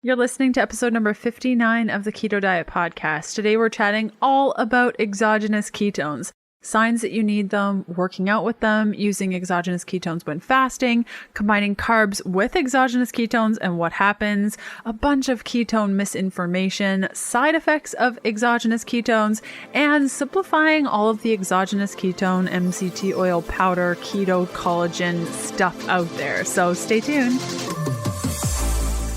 You're listening to episode number 59 of the Keto Diet Podcast. Today we're chatting all about exogenous ketones, signs that you need them, working out with them, using exogenous ketones when fasting, combining carbs with exogenous ketones and what happens, a bunch of ketone misinformation, side effects of exogenous ketones, and simplifying all of the exogenous ketone, MCT oil powder, keto, collagen stuff out there. So stay tuned.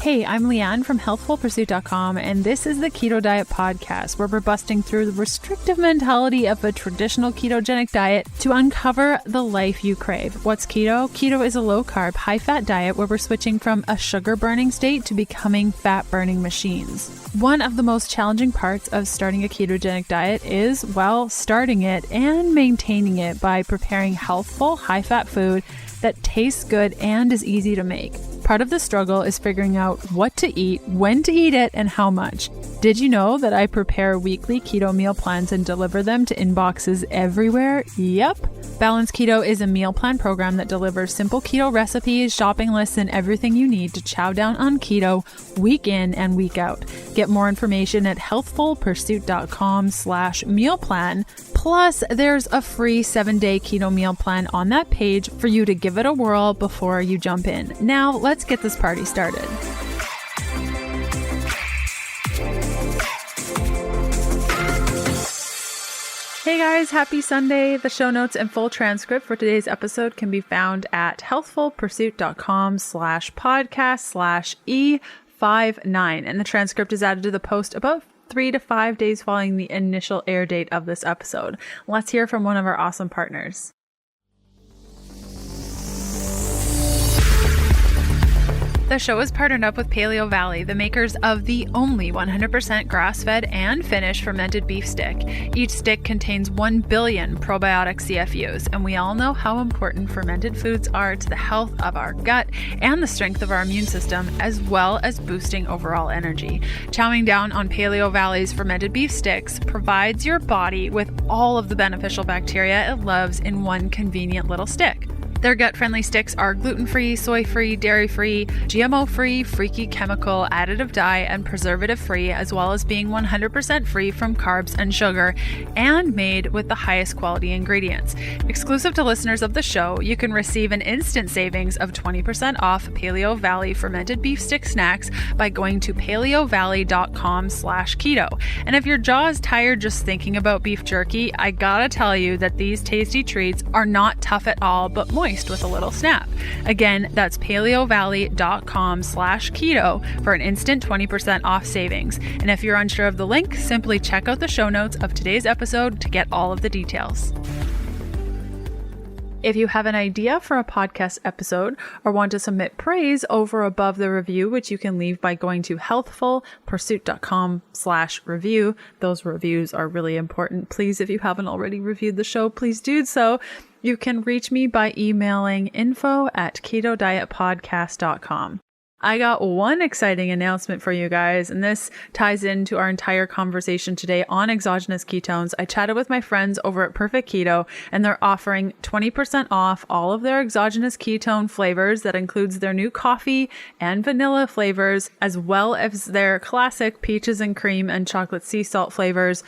Hey, I'm Leanne from healthfulpursuit.com, and this is the Keto Diet Podcast, where we're busting through the restrictive mentality of a traditional ketogenic diet to uncover the life you crave. What's keto? Keto is a low-carb, high-fat diet where we're switching from a sugar-burning state to becoming fat-burning machines. One of the most challenging parts of starting a ketogenic diet is, well, starting it and maintaining it by preparing healthful, high-fat food that tastes good and is easy to make. Part of the struggle is figuring out what to eat, when to eat it, and how much. Did you know that I prepare weekly keto meal plans and deliver them to inboxes everywhere? Yep. Balanced Keto is a meal plan program that delivers simple keto recipes, shopping lists, and everything you need to chow down on keto week in and week out. Get more information at healthfulpursuit.com/meal plan. Plus, there's a free 7-day keto meal plan on that page for you to give it a whirl before you jump in. Now, let's get this party started. Hey guys, happy Sunday. The show notes and full transcript for today's episode can be found at healthfulpursuit.com/podcast/E59. And the transcript is added to the post about 3 to 5 days following the initial air date of this episode. Let's hear from one of our awesome partners. The show is partnered up with Paleo Valley, the makers of the only 100% grass-fed and finished fermented beef stick. Each stick contains 1 billion probiotic CFUs, and we all know how important fermented foods are to the health of our gut and the strength of our immune system, as well as boosting overall energy. Chowing down on Paleo Valley's fermented beef sticks provides your body with all of the beneficial bacteria it loves in one convenient little stick. Their gut-friendly sticks are gluten-free, soy-free, dairy-free, GMO-free, freaky chemical, additive dye, and preservative-free, as well as being 100% free from carbs and sugar, and made with the highest quality ingredients. Exclusive to listeners of the show, you can receive an instant savings of 20% off Paleo Valley fermented beef stick snacks by going to paleovalley.com/keto. And if your jaw is tired just thinking about beef jerky, I gotta tell you that these tasty treats are not tough at all, but moist with a little snap. Again, that's paleovalley.com/keto for an instant 20% off savings. And if you're unsure of the link, simply check out the show notes of today's episode to get all of the details. If you have an idea for a podcast episode or want to submit praise over above the review, which you can leave by going to healthfulpursuit.com/review. Those reviews are really important. Please, if you haven't already reviewed the show, please do so. You can reach me by emailing info@ketodietpodcast.com. I got one exciting announcement for you guys, and this ties into our entire conversation today on exogenous ketones. I chatted with my friends over at Perfect Keto, and they're offering 20% off all of their exogenous ketone flavors. That includes their new coffee and vanilla flavors, as well as their classic peaches and cream and chocolate sea salt flavors.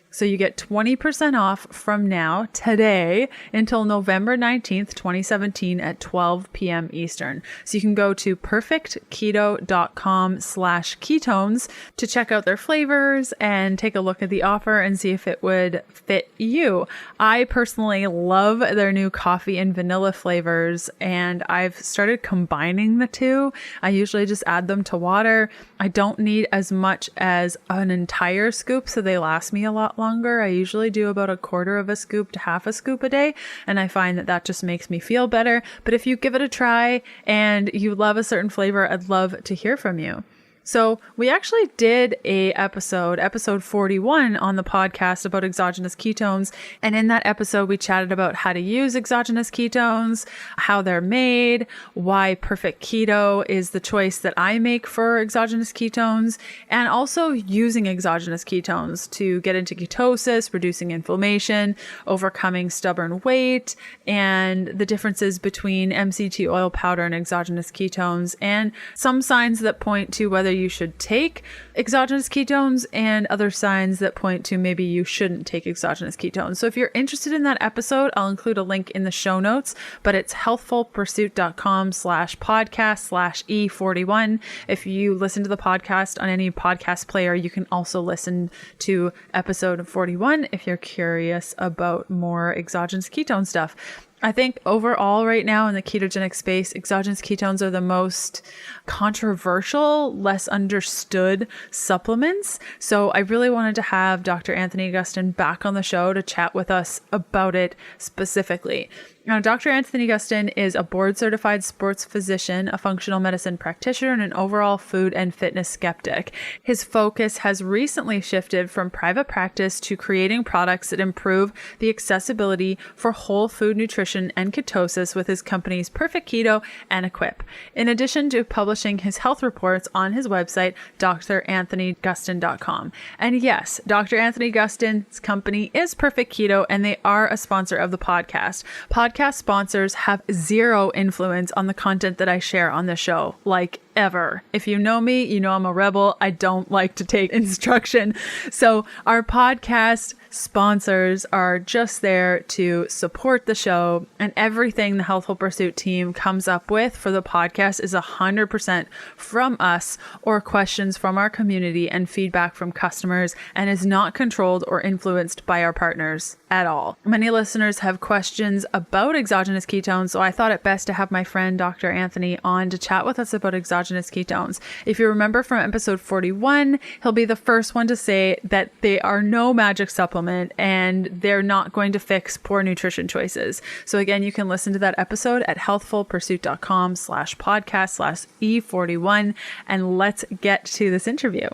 So you get 20% off from now, today, until November 19th, 2017 at 12 p.m. Eastern. So you can go to perfectketo.com/ketones to check out their flavors and take a look at the offer and see if it would fit you. I personally love their new coffee and vanilla flavors, and I've started combining the two. I usually just add them to water. I don't need as much as an entire scoop, so they last me a lot longer. I usually do about 1/4 of a scoop to half a scoop a day, and I find that just makes me feel better. But if you give it a try and you love a certain flavor, I'd love to hear from you. So we actually did a episode 41 on the podcast about exogenous ketones. And in that episode, we chatted about how to use exogenous ketones, how they're made, why Perfect Keto is the choice that I make for exogenous ketones, and also using exogenous ketones to get into ketosis, reducing inflammation, overcoming stubborn weight, and the differences between MCT oil powder and exogenous ketones, and some signs that point to whether you should take exogenous ketones and other signs that point to maybe you shouldn't take exogenous ketones. So if you're interested in that episode, I'll include a link in the show notes, but it's healthfulpursuit.com/podcast/E41. If you listen to the podcast on any podcast player, you can also listen to episode 41 if you're curious about more exogenous ketone stuff. I think overall right now in the ketogenic space, exogenous ketones are the most controversial, less understood supplements. So I really wanted to have Dr. Anthony Gustin back on the show to chat with us about it specifically. Now, Dr. Anthony Gustin is a board-certified sports physician, a functional medicine practitioner, and an overall food and fitness skeptic. His focus has recently shifted from private practice to creating products that improve the accessibility for whole food nutrition and ketosis with his companies Perfect Keto and Equip. In addition to publishing his health reports on his website, dranthonygustin.com. And yes, Dr. Anthony Gustin's company is Perfect Keto, and they are a sponsor of the podcast. Podcast sponsors have zero influence on the content that I share on the show, like ever. If you know me, you know I'm a rebel. I don't like to take instruction. So our podcast sponsors are just there to support the show, and everything the Healthful Pursuit team comes up with for the podcast is 100% from us or questions from our community and feedback from customers, and is not controlled or influenced by our partners at all. Many listeners have questions about exogenous ketones, so I thought it best to have my friend Dr. Anthony on to chat with us about exogenous ketones. If you remember from episode 41, he'll be the first one to say that they are no magic supplement and they're not going to fix poor nutrition choices. So again, you can listen to that episode at healthfulpursuit.com/podcast/E41, and let's get to this interview.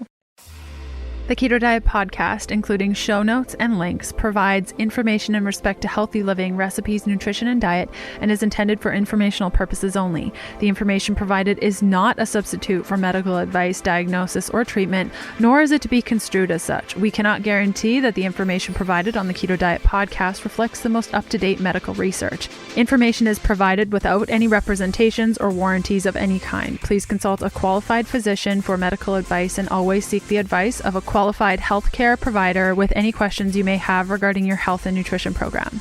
The Keto Diet Podcast, including show notes and links, provides information in respect to healthy living, recipes, nutrition, and diet, and is intended for informational purposes only. The information provided is not a substitute for medical advice, diagnosis, or treatment, nor is it to be construed as such. We cannot guarantee that the information provided on the Keto Diet Podcast reflects the most up-to-date medical research. Information is provided without any representations or warranties of any kind. Please consult a qualified physician for medical advice, and always seek the advice of a qualified healthcare provider with any questions you may have regarding your health and nutrition program.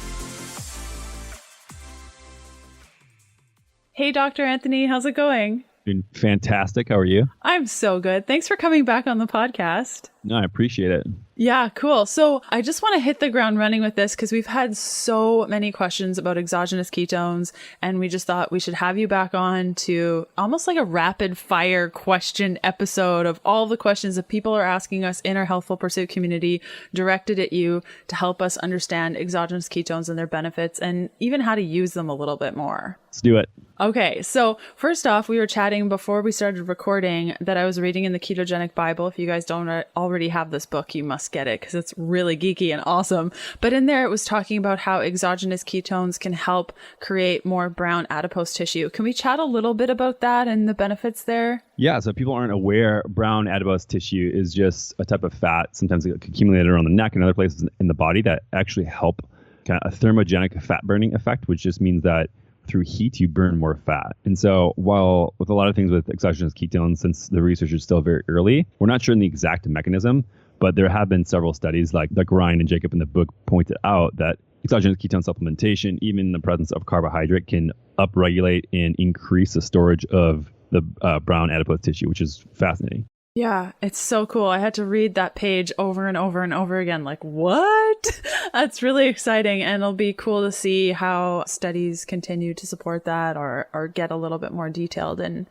Hey, Dr. Anthony, how's it going? Doing fantastic. How are you? I'm so good. Thanks for coming back on the podcast. No, I appreciate it. Yeah, cool. So I just want to hit the ground running with this because we've had so many questions about exogenous ketones, and we just thought we should have you back on to almost like a rapid fire question episode of all the questions that people are asking us in our Healthful Pursuit community, directed at you to help us understand exogenous ketones and their benefits, and even how to use them a little bit more. Let's do it. Okay, so first off, we were chatting before we started recording that I was reading in the Ketogenic Bible. If you guys don't already have this book, you must get it because it's really geeky and awesome. But in there, it was talking about how exogenous ketones can help create more brown adipose tissue. Can we chat a little bit about that and the benefits there? Yeah, so if people aren't aware, brown adipose tissue is just a type of fat, sometimes accumulated around the neck and other places in the body, that actually help kind of a thermogenic fat burning effect, which just means that through heat, you burn more fat. And so while with a lot of things with exogenous ketones, since the research is still very early, we're not sure in the exact mechanism, but there have been several studies like Ryan and Jacob in the book pointed out that exogenous ketone supplementation, even in the presence of carbohydrate, can upregulate and increase the storage of the brown adipose tissue, which is fascinating. Yeah, it's so cool. I had to read that page over and over and over again. Like, what? That's really exciting. And it'll be cool to see how studies continue to support that or get a little bit more detailed in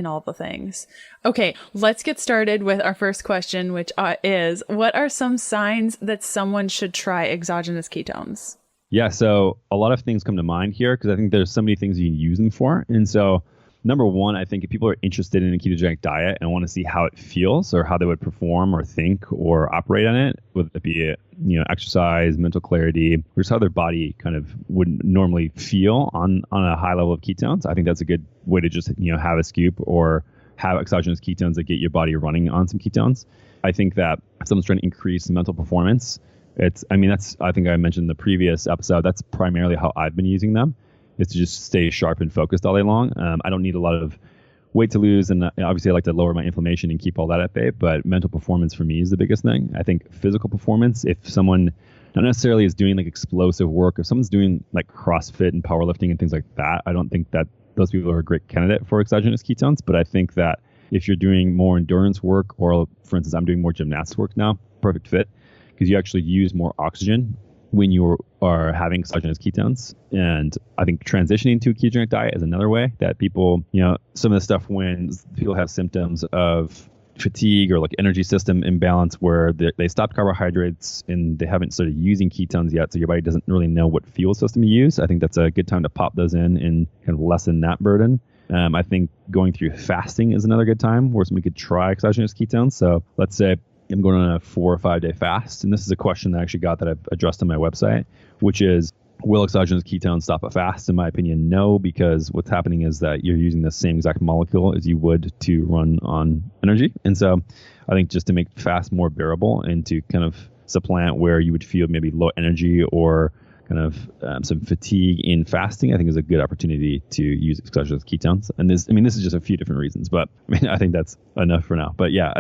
all the things. Okay, let's get started with our first question, which is, what are some signs that someone should try exogenous ketones? Yeah, so a lot of things come to mind here because I think there's so many things you can use them for. And so number one, I think if people are interested in a ketogenic diet and want to see how it feels or how they would perform or think or operate on it, whether it be exercise, mental clarity, or just how their body kind of would normally feel on a high level of ketones, I think that's a good way to just have a scoop or have exogenous ketones that get your body running on some ketones. I think that if someone's trying to increase mental performance, I think I mentioned in the previous episode, that's primarily how I've been using them. Is to just stay sharp and focused all day long. I don't need a lot of weight to lose, and obviously I like to lower my inflammation and keep all that at bay, but mental performance for me is the biggest thing. I think physical performance, if someone not necessarily is doing like explosive work, if someone's doing like CrossFit and powerlifting and things like that, I don't think that those people are a great candidate for exogenous ketones. But I think that if you're doing more endurance work, or for instance, I'm doing more gymnastics work now, perfect fit, because you actually use more oxygen when you are having exogenous ketones. And I think transitioning to a ketogenic diet is another way that people, some of the stuff when people have symptoms of fatigue or like energy system imbalance where they stopped carbohydrates and they haven't started using ketones yet, so your body doesn't really know what fuel system to use. I think that's a good time to pop those in and kind of lessen that burden. I think going through fasting is another good time where somebody could try exogenous ketones. So let's say I'm going on a 4 or 5 day fast. And this is a question that I actually got that I've addressed on my website, which is, will exogenous ketones stop a fast? In my opinion, no, because what's happening is that you're using the same exact molecule as you would to run on energy. And so I think just to make fast more bearable and to kind of supplant where you would feel maybe low energy or kind of some fatigue in fasting, I think is a good opportunity to use exogenous ketones. And this is just a few different reasons, but I think that's enough for now. But yeah,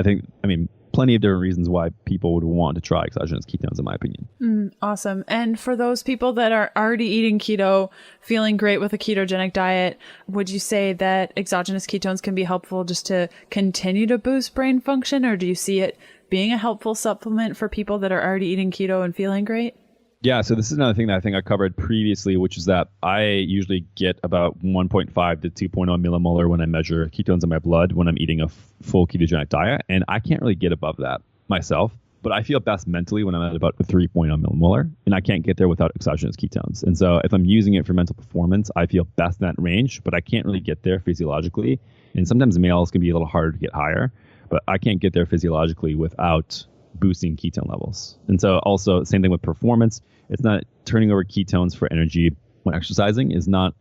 plenty of different reasons why people would want to try exogenous ketones, in my opinion. Awesome. And for those people that are already eating keto, feeling great with a ketogenic diet, would you say that exogenous ketones can be helpful just to continue to boost brain function, or do you see it being a helpful supplement for people that are already eating keto and feeling great? Yeah, so this is another thing that I think I covered previously, which is that I usually get about 1.5 to 2.0 millimolar when I measure ketones in my blood when I'm eating a full ketogenic diet. And I can't really get above that myself, but I feel best mentally when I'm at about 3.0 millimolar, and I can't get there without exogenous ketones. And so if I'm using it for mental performance, I feel best in that range, but I can't really get there physiologically. And sometimes males can be a little harder to get higher, but I can't get there physiologically without boosting ketone levels. And so also same thing with performance. It's not turning over ketones for energy when exercising is not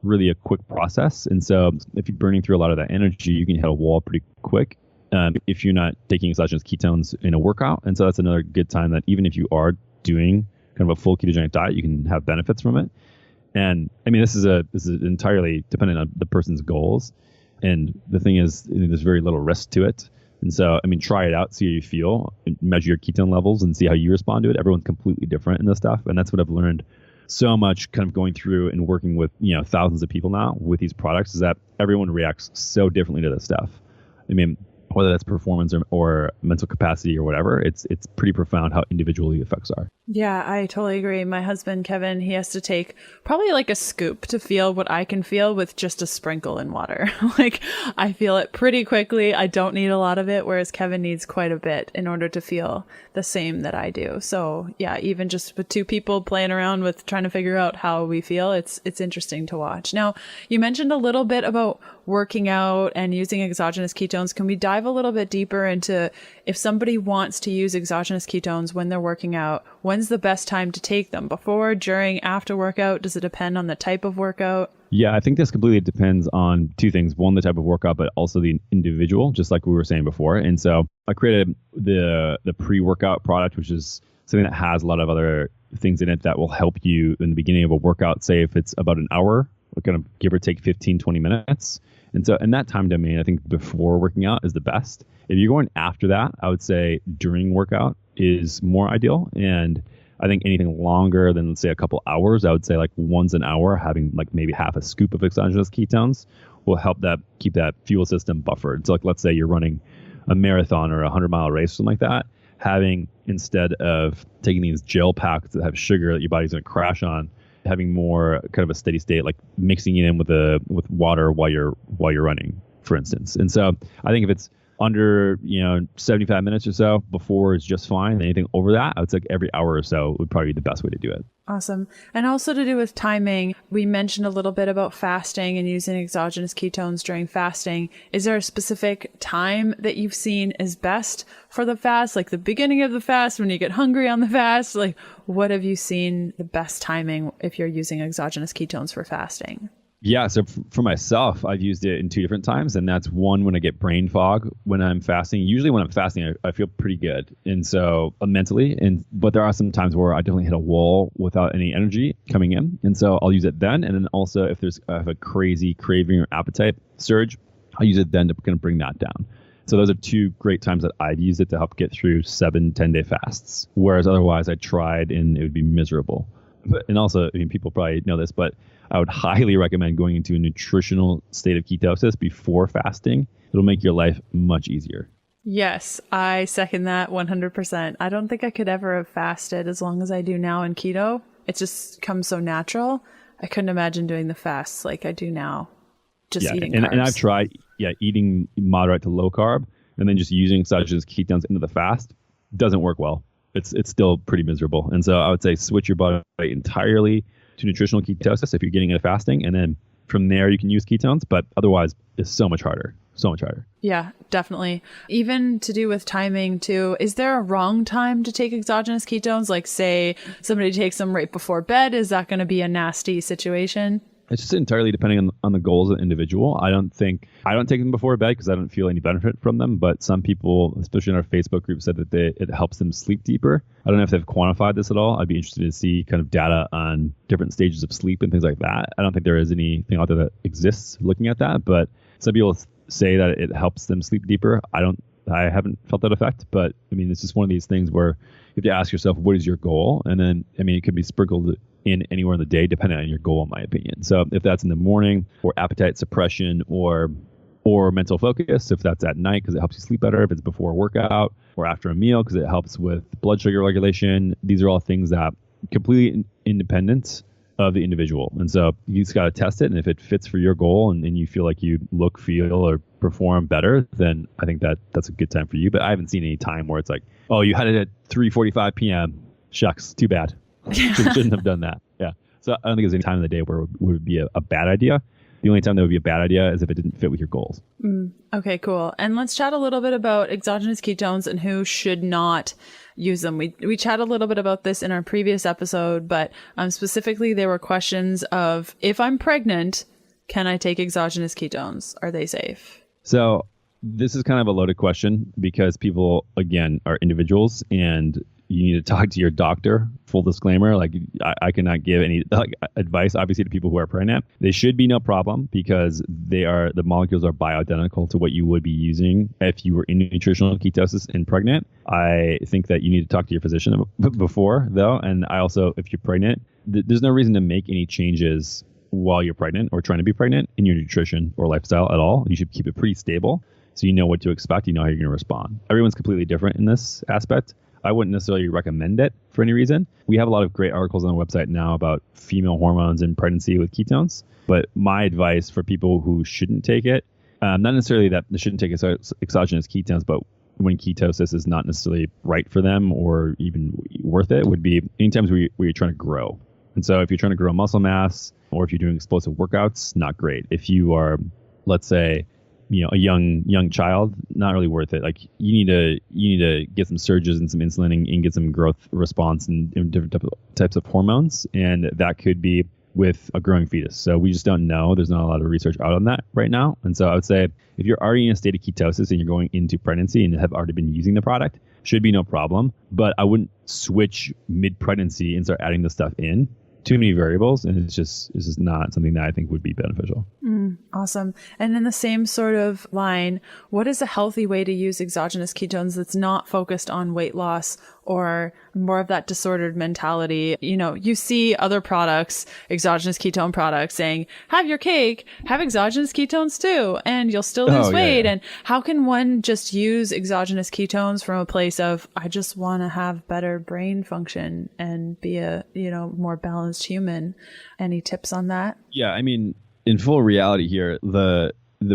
really a quick process. And so if you're burning through a lot of that energy, you can hit a wall pretty quick if you're not taking exogenous ketones in a workout. And so that's another good time that even if you are doing kind of a full ketogenic diet, you can have benefits from it. And this is entirely dependent on the person's goals. And the thing is, there's very little risk to it. And so, try it out, see how you feel, measure your ketone levels and see how you respond to it. Everyone's completely different in this stuff. And that's what I've learned so much kind of going through and working with, thousands of people now with these products, is that everyone reacts so differently to this stuff. Whether that's performance or mental capacity or whatever, it's pretty profound how individual the effects are. Yeah, I totally agree. My husband, Kevin, he has to take probably like a scoop to feel what I can feel with just a sprinkle in water. Like I feel it pretty quickly. I don't need a lot of it, whereas Kevin needs quite a bit in order to feel the same that I do. So yeah, even just with two people playing around with trying to figure out how we feel, it's interesting to watch. Now, you mentioned a little bit about working out and using exogenous ketones. Can we dive a little bit deeper into if somebody wants to use exogenous ketones when they're working out, when's the best time to take them? Before, during, after workout? Does it depend on the type of workout? Yeah, I think this completely depends on two things. One, the type of workout, but also the individual, just like we were saying before. And so I created the pre-workout product, which is something that has a lot of other things in it that will help you in the beginning of a workout. Say if it's about an hour, we're going to give or take 15, 20 minutes. And so in that time domain, I think before working out is the best. If you're going after that, I would say during workout is more ideal. And I think anything longer than, let's say, a couple hours, I would say like once an hour, having like maybe half a scoop of exogenous ketones will help that keep that fuel system buffered. So like, let's say you're running a marathon or a 100-mile race, something like that, having, instead of taking these gel packs that have sugar that your body's going to crash on, having more kind of a steady state, like mixing it in with water while you're running, for instance. And so I think if it's under 75 minutes or so before is just fine. Anything over that, I would say every hour or so would probably be the best way to do it. Awesome. And also to do with timing, we mentioned a little bit about fasting and using exogenous ketones during fasting. Is there a specific time that you've seen is best for the fast? Like the beginning of the fast, when you get hungry on the fast? Like what have you seen the best timing if you're using exogenous ketones for fasting? Yeah, so for myself, I've used it in two different times, and that's one when I get brain fog when I'm fasting. Usually when I'm fasting, I feel pretty good, and so mentally, but there are some times where I definitely hit a wall without any energy coming in, and so I'll use it then. And then also if I have a crazy craving or appetite surge, I'll use it then to kind of bring that down. So those are two great times that I've used it to help get through 7-10 day fasts. Whereas otherwise I tried and it would be miserable. And also, I mean, people probably know this, but I would highly recommend going into a nutritional state of ketosis before fasting. It'll make your life much easier. Yes, I second that 100%. I don't think I could ever have fasted as long as I do now in keto. It just comes so natural. I couldn't imagine doing the fasts like I do now. Just eating carbs. And I've tried eating moderate to low carb and then just using exogenous ketones into the fast. Doesn't work well. It's still pretty miserable. And so I would say switch your body entirely to nutritional ketosis if you're getting into fasting. And then from there you can use ketones, but otherwise it's so much harder. So much harder. Yeah, definitely. Even to do with timing too, is there a wrong time to take exogenous ketones? Like say somebody takes them right before bed. Is that going to be a nasty situation? It's just entirely depending on the goals of the individual. I don't take them before bed because I don't feel any benefit from them. But some people, especially in our Facebook group, said that it helps them sleep deeper. I don't know if they've quantified this at all. I'd be interested to see kind of data on different stages of sleep and things like that. I don't think there is anything out there that exists looking at that. But some people say that it helps them sleep deeper. I haven't felt that effect. But I mean, it's just one of these things where you have to ask yourself, what is your goal? And then, I mean, it could be sprinkled in anywhere in the day, depending on your goal, in my opinion. So if that's in the morning or appetite suppression or mental focus, if that's at night because it helps you sleep better, if it's before a workout or after a meal because it helps with blood sugar regulation, these are all things that completely independent of the individual. And so you just got to test it. And if it fits for your goal and you feel like you look, feel, or perform better, then I think that's a good time for you. But I haven't seen any time where it's like, oh, you had it at 3:45 p.m. Shucks, too bad. Shouldn't have done that. Yeah. So I don't think there's any time in the day where it would be a bad idea. The only time that would be a bad idea is if it didn't fit with your goals. Okay, cool. And let's chat a little bit about exogenous ketones and who should not use them. We chat a little bit about this in our previous episode, but specifically there were questions of, if I'm pregnant, can I take exogenous ketones? Are they safe? So this is kind of a loaded question because people, again, are individuals and you need to talk to your doctor. Full disclaimer, like I cannot give any advice, obviously, to people who are pregnant. They should be no problem because the molecules are bioidentical to what you would be using if you were in nutritional ketosis and pregnant. I think that you need to talk to your physician before, though. And I also, if you're pregnant, there's no reason to make any changes while you're pregnant or trying to be pregnant in your nutrition or lifestyle at all. You should keep it pretty stable so you know what to expect. You know how you're going to respond. Everyone's completely different in this aspect. I wouldn't necessarily recommend it for any reason. We have a lot of great articles on the website now about female hormones and pregnancy with ketones. But my advice for people who shouldn't take it, not necessarily that they shouldn't take exogenous ketones, but when ketosis is not necessarily right for them or even worth it, would be any times where you're trying to grow. And so if you're trying to grow muscle mass or if you're doing explosive workouts, not great. If you are, let's say, a young child, not really worth it. Like you need to get some surges and some insulin and get some growth response and different types of hormones. And that could be with a growing fetus. So we just don't know. There's not a lot of research out on that right now. And so I would say if you're already in a state of ketosis and you're going into pregnancy and have already been using the product, should be no problem. But I wouldn't switch mid-pregnancy and start adding this stuff in. Too many variables, and it's just not something that I think would be beneficial. Awesome. And in the same sort of line, what is a healthy way to use exogenous ketones that's not focused on weight loss or more of that disordered mentality? You see other products, exogenous ketone products, saying, have your cake, have exogenous ketones too, and you'll still lose weight. Yeah. And how can one just use exogenous ketones from a place of, I just want to have better brain function and be a, more balanced human? Any tips on that? Yeah, I mean, in full reality here, the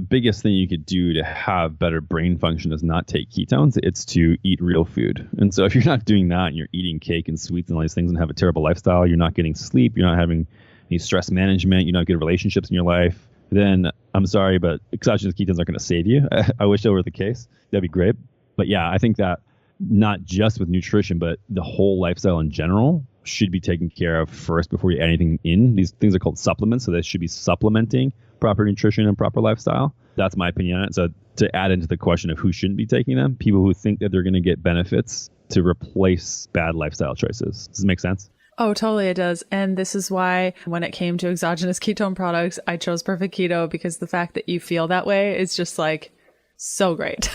biggest thing you could do to have better brain function is not take ketones. It's to eat real food. And so if you're not doing that and you're eating cake and sweets and all these things and have a terrible lifestyle, you're not getting sleep, you're not having any stress management, you don't have good relationships in your life, then I'm sorry, but exogenous ketones aren't going to save you. I wish that were the case. That'd be great. But yeah, I think that not just with nutrition, but the whole lifestyle in general should be taken care of first before you add anything in. These things are called supplements, so they should be supplementing proper nutrition and proper lifestyle. That's my opinion on it. So to add into the question of who shouldn't be taking them, people who think that they're going to get benefits to replace bad lifestyle choices. Does it make sense? Oh, totally it does. And this is why when it came to exogenous ketone products, I chose Perfect Keto, because the fact that you feel that way is just like so great.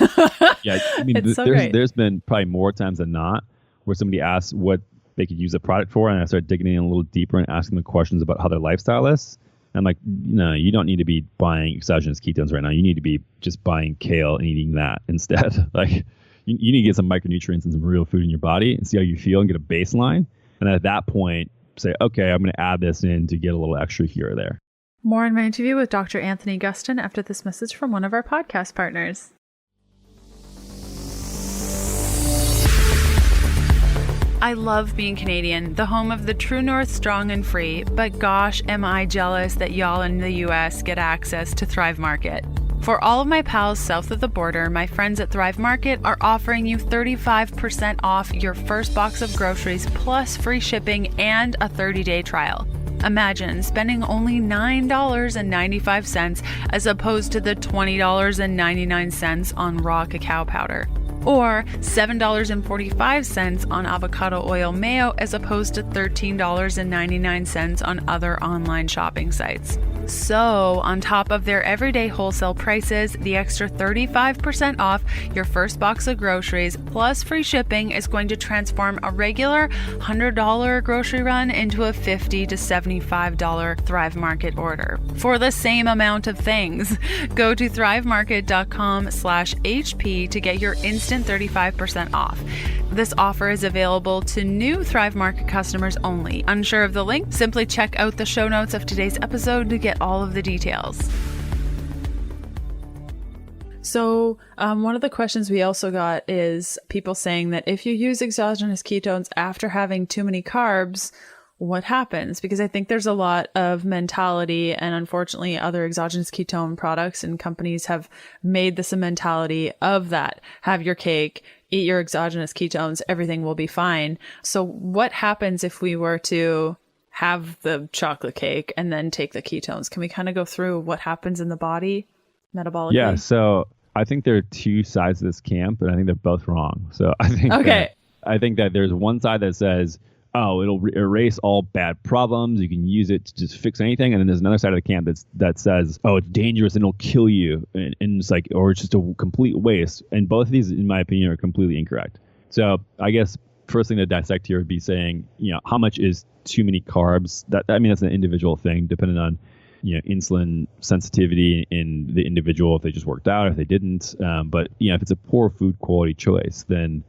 Yeah, I mean, It's so great. there's been probably more times than not where somebody asks what they could use a product for, and I start digging in a little deeper and asking them questions about how their lifestyle is. I'm like, no, you don't need to be buying exogenous ketones right now. You need to be just buying kale and eating that instead. Like, you need to get some micronutrients and some real food in your body and see how you feel and get a baseline. And at that point, say, okay, I'm going to add this in to get a little extra here or there. More in my interview with Dr. Anthony Gustin after this message from one of our podcast partners. I love being Canadian, the home of the True North strong and free, but gosh, am I jealous that y'all in the US get access to Thrive Market. For all of my pals south of the border, my friends at Thrive Market are offering you 35% off your first box of groceries plus free shipping and a 30-day trial. Imagine spending only $9.95 as opposed to the $20.99 on raw cacao powder, or $7.45 on avocado oil mayo as opposed to $13.99 on other online shopping sites. So, on top of their everyday wholesale prices, the extra 35% off your first box of groceries plus free shipping is going to transform a regular $100 grocery run into a $50 to $75 Thrive Market order for the same amount of things. Go to thrivemarket.com/HP to get your instant 35% off. This offer is available to new Thrive Market customers only. Unsure of the link? Simply check out the show notes of today's episode to get all of the details. So one of the questions we also got is people saying that if you use exogenous ketones after having too many carbs, what happens? Because I think there's a lot of mentality, and unfortunately other exogenous ketone products and companies have made this a mentality of that. Have your cake, eat your exogenous ketones, everything will be fine. So what happens if we were to have the chocolate cake and then take the ketones? Can we kind of go through what happens in the body metabolically? Yeah, so I think there are two sides of this camp, and I think they're both wrong. So I think that there's one side that says, oh, it'll erase all bad problems. You can use it to just fix anything. And then there's another side of the camp that says, oh, it's dangerous and it'll kill you. And it's like, or it's just a complete waste. And both of these, in my opinion, are completely incorrect. So I guess first thing to dissect here would be saying, how much is too many carbs? That's an individual thing depending on, insulin sensitivity in the individual, if they just worked out, if they didn't. But if it's a poor food quality choice, then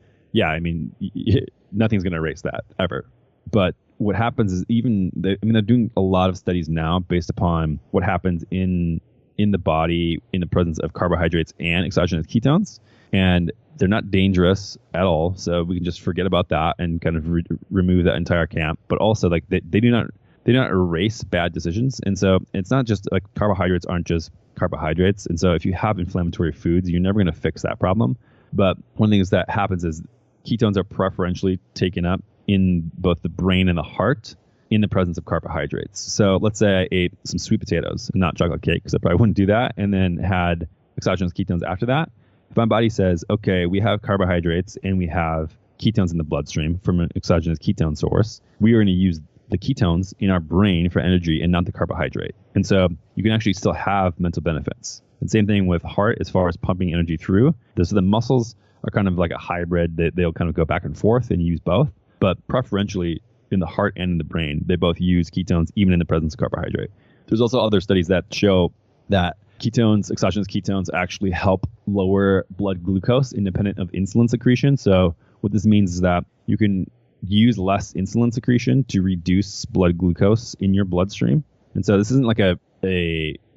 nothing's going to erase that ever. But what happens is they're doing a lot of studies now based upon what happens in the body in the presence of carbohydrates and exogenous ketones. And they're not dangerous at all. So we can just forget about that and kind of remove that entire camp. But also they do not erase bad decisions. And so it's not just like carbohydrates aren't just carbohydrates. And so if you have inflammatory foods, you're never going to fix that problem. But one thing that happens is ketones are preferentially taken up in both the brain and the heart in the presence of carbohydrates. So let's say I ate some sweet potatoes and not chocolate cake, because I probably wouldn't do that, and then had exogenous ketones after that. If my body says, okay, we have carbohydrates and we have ketones in the bloodstream from an exogenous ketone source, we are going to use the ketones in our brain for energy and not the carbohydrate. And so you can actually still have mental benefits. And same thing with heart as far as pumping energy through. So the muscles are kind of like a hybrid. They'll kind of go back and forth and use both. But preferentially in the heart and in the brain, they both use ketones even in the presence of carbohydrate. There's also other studies that show that ketones, exogenous ketones, actually help lower blood glucose independent of insulin secretion. So what this means is that you can use less insulin secretion to reduce blood glucose in your bloodstream. And so this isn't like a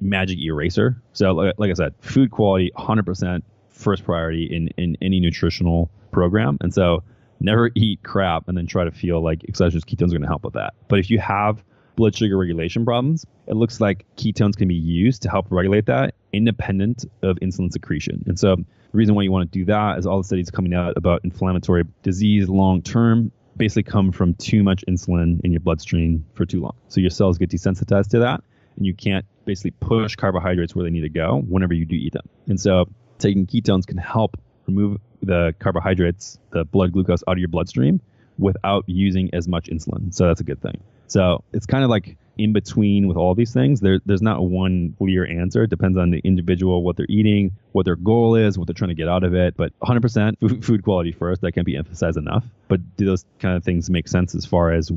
magic eraser. So like I said, food quality, 100% first priority in any nutritional program. And so never eat crap and then try to feel like exogenous ketones are going to help with that. But if you have blood sugar regulation problems, it looks like ketones can be used to help regulate that independent of insulin secretion. And so the reason why you want to do that is all the studies coming out about inflammatory disease long-term basically come from too much insulin in your bloodstream for too long. So your cells get desensitized to that, and you can't basically push carbohydrates where they need to go whenever you do eat them. And so taking ketones can help remove the carbohydrates, the blood glucose out of your bloodstream without using as much insulin. So that's a good thing. So it's kind of like in between with all these things. There's not one clear answer. It depends on the individual, what they're eating, what their goal is, what they're trying to get out of it. But 100% food quality first. That can't be emphasized enough. But do those kind of things make sense as far as,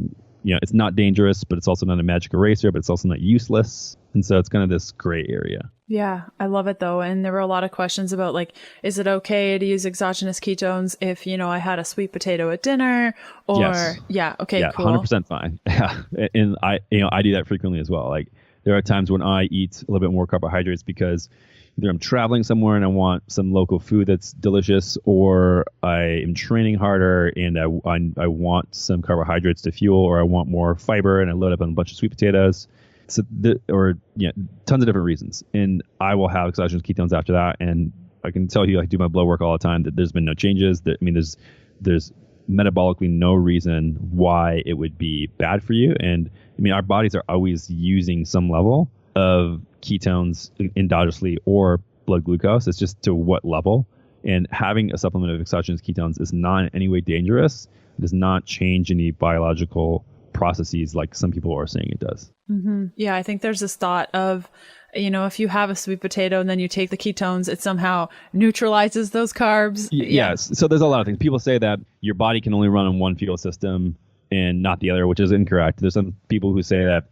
it's not dangerous, but it's also not a magic eraser, but it's also not useless. And so it's kind of this gray area. Yeah, I love it though. And there were a lot of questions about like, is it okay to use exogenous ketones if, I had a sweet potato at dinner or yes. Yeah. Okay, yeah, cool. 100% fine. Yeah. And I do that frequently as well. Like there are times when I eat a little bit more carbohydrates because either I'm traveling somewhere and I want some local food that's delicious, or I am training harder and I want some carbohydrates to fuel, or I want more fiber and I load up on a bunch of sweet potatoes. So tons of different reasons. And I will have exogenous ketones after that. And I can tell you, I do my blood work all the time, that there's been no changes. There's metabolically no reason why it would be bad for you. And our bodies are always using some level of ketones endogenously or blood glucose. It's just to what level. And having a supplement of exogenous ketones is not in any way dangerous. It does not change any biological processes like some people are saying it does. Mm-hmm. Yeah, I think there's this thought of, if you have a sweet potato and then you take the ketones, it somehow neutralizes those carbs. Yes. So there's a lot of things. People say that your body can only run on one fuel system and not the other, which is incorrect. There's some people who say that,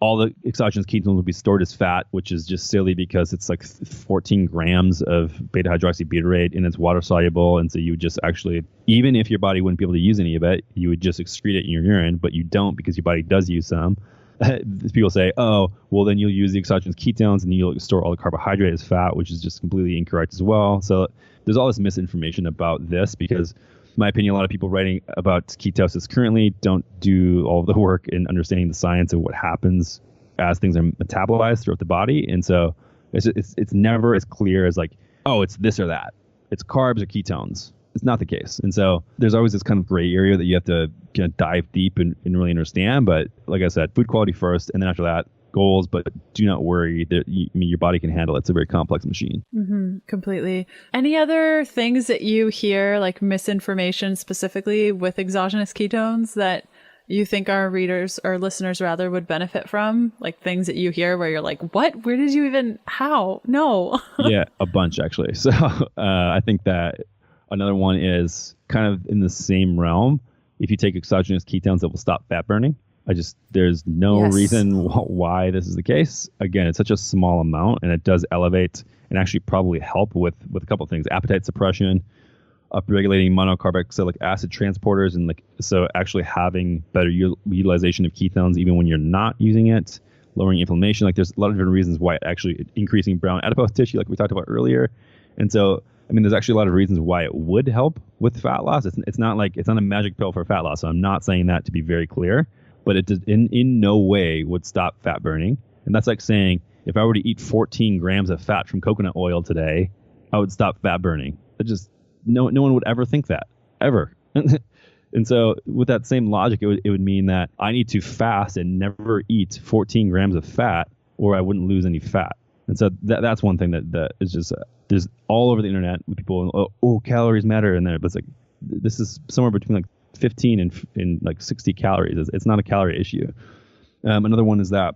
all the exogenous ketones will be stored as fat, which is just silly because it's like 14 grams of beta hydroxybutyrate and it's water soluble. And so you would just actually, even if your body wouldn't be able to use any of it, you would just excrete it in your urine, but you don't because your body does use some. People say, well, then you'll use the exogenous ketones and you'll store all the carbohydrate as fat, which is just completely incorrect as well. So there's all this misinformation about this because, in my opinion, a lot of people writing about ketosis currently don't do all the work in understanding the science of what happens as things are metabolized throughout the body. And so it's never as clear as like, it's this or that. It's carbs or ketones. It's not the case. And so there's always this kind of gray area that you have to kind of dive deep and really understand. But like I said, food quality first, and then after that, goals, but do not worry that your body can handle it. It's a very complex machine. Mm-hmm, completely. Any other things that you hear, like misinformation specifically with exogenous ketones, that you think our readers or listeners rather would benefit from? Like things that you hear where you're like, what? Where did you even, how? No. Yeah, a bunch actually. So I think that another one is kind of in the same realm. If you take exogenous ketones, it will stop fat burning. There's no reason why this is the case. Again, it's such a small amount and it does elevate and actually probably help with a couple of things: appetite suppression, upregulating monocarboxylic acid transporters, and so actually having better utilization of ketones even when you're not using it, lowering inflammation. There's a lot of different reasons why actually increasing brown adipose tissue, like we talked about earlier. And so, there's actually a lot of reasons why it would help with fat loss. It's not a magic pill for fat loss. So I'm not saying that, to be very clear. But it does, in no way would stop fat burning. And that's like saying, if I were to eat 14 grams of fat from coconut oil today, I would stop fat burning. No one would ever think that, ever. And so with that same logic, it would mean that I need to fast and never eat 14 grams of fat, or I wouldn't lose any fat. And so that's one thing that is just, there's all over the internet with people, calories matter in there. But it's like, this is somewhere between like 15 and like 60 calories. It's not a calorie issue. Another one is that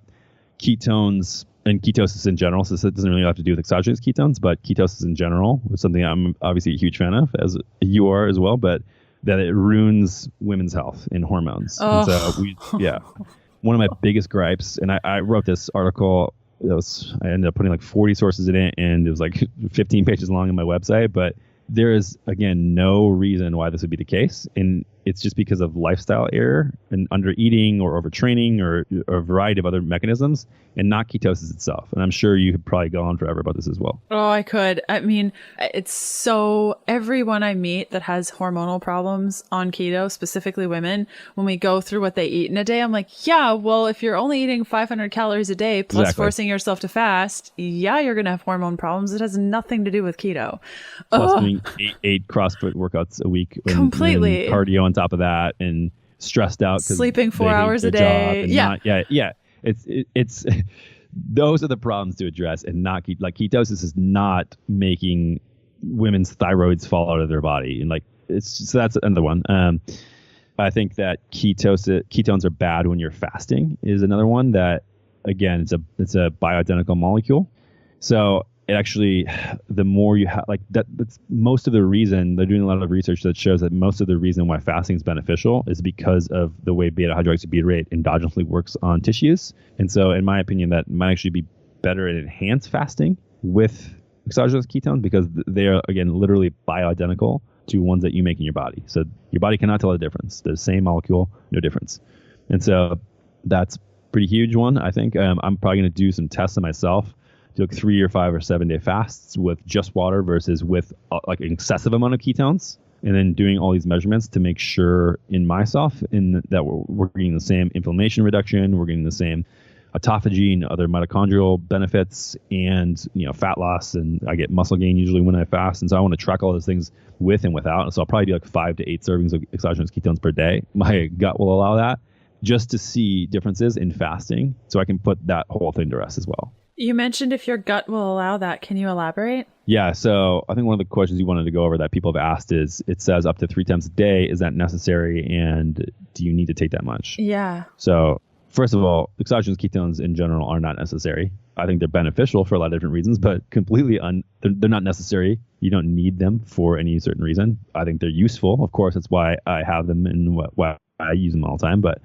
ketones and ketosis in general, so it doesn't really have to do with exogenous ketones, but ketosis in general is something I'm obviously a huge fan of, as you are as well, but that it ruins women's health and hormones. And so one of my biggest gripes, and I wrote this article, I ended up putting like 40 sources in it, and it was like 15 pages long on my website, but there is, again, no reason why this would be the case. And it's just because of lifestyle error and under eating or overtraining or a variety of other mechanisms, and not ketosis itself. And I'm sure you could probably go on forever about this as well. Oh, I could. It's so, everyone I meet that has hormonal problems on keto, specifically women, when we go through what they eat in a day, I'm like, yeah, well, if you're only eating 500 calories a day plus forcing yourself to fast, you're going to have hormone problems. It has nothing to do with keto. Plus doing eight CrossFit workouts a week. Completely. And cardio on top of that, and stressed out, sleeping 4 hours a day. It's those are the problems to address, and not ketosis is not making women's thyroids fall out of their body, and so that's another one. I think that ketones are bad when you're fasting is another one that, again, it's a bioidentical molecule. So it actually, the more you have, like that's most of the reason. They're doing a lot of research that shows that most of the reason why fasting is beneficial is because of the way beta hydroxybutyrate endogenously works on tissues. And so in my opinion, that might actually be better at enhanced fasting with exogenous ketones because they are, again, literally bioidentical to ones that you make in your body. So your body cannot tell the difference. The same molecule, no difference. And so that's a pretty huge one, I think. I'm probably going to do some tests on myself, do like 3 or 5 or 7 day fasts with just water versus with like an excessive amount of ketones, and then doing all these measurements to make sure in myself that we're getting the same inflammation reduction, we're getting the same autophagy and other mitochondrial benefits, and fat loss, and I get muscle gain usually when I fast. And so I want to track all those things with and without. And so I'll probably do like 5 to 8 servings of exogenous ketones per day. My gut will allow that, just to see differences in fasting, so I can put that whole thing to rest as well. You mentioned if your gut will allow that. Can you elaborate? Yeah, so I think one of the questions you wanted to go over that people have asked is, it says up to 3 times a day. Is that necessary? And do you need to take that much? Yeah. So first of all, exogenous ketones in general are not necessary. I think they're beneficial for a lot of different reasons, but completely they're not necessary. You don't need them for any certain reason. I think they're useful. Of course, that's why I have them and why I use them all the time, but